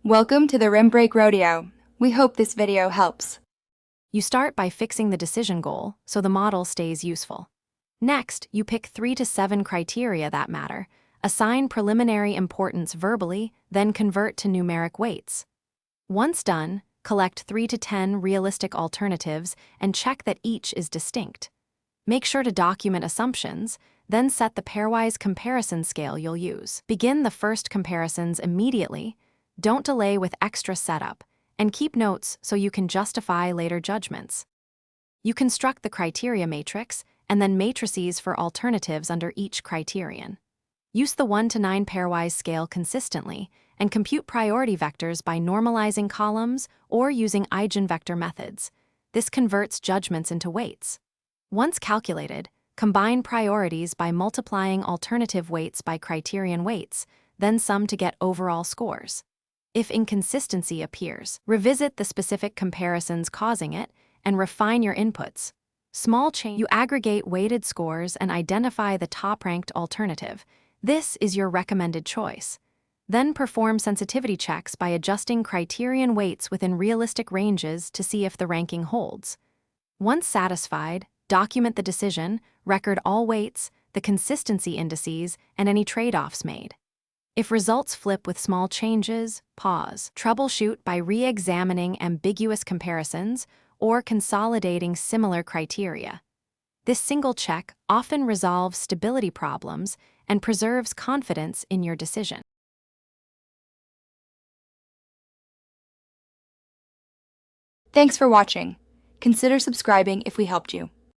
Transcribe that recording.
Welcome to the Rim Break Rodeo. We hope this video helps. You start by fixing the decision goal so the model stays useful. Next, you pick 3 to 7 criteria that matter, assign preliminary importance verbally, then convert to numeric weights. Once done, collect 3 to 10 realistic alternatives and check that each is distinct. Make sure to document assumptions, then set the pairwise comparison scale you'll use. Begin the first comparisons immediately, don't delay with extra setup, and keep notes so you can justify later judgments. You construct the criteria matrix and then matrices for alternatives under each criterion. Use the 1 to 9 pairwise scale consistently and compute priority vectors by normalizing columns or using eigenvector methods. This converts judgments into weights. Once calculated, combine priorities by multiplying alternative weights by criterion weights, then sum to get overall scores. If inconsistency appears, revisit the specific comparisons causing it and refine your inputs. You aggregate weighted scores and identify the top-ranked alternative. This is your recommended choice. Then perform sensitivity checks by adjusting criterion weights within realistic ranges to see if the ranking holds. Once satisfied, document the decision, record all weights, the consistency indices, and any trade-offs made. If results flip with small changes, pause. Troubleshoot by re-examining ambiguous comparisons or consolidating similar criteria. This single check often resolves stability problems and preserves confidence in your decision. Thanks for watching. Consider subscribing if we helped you.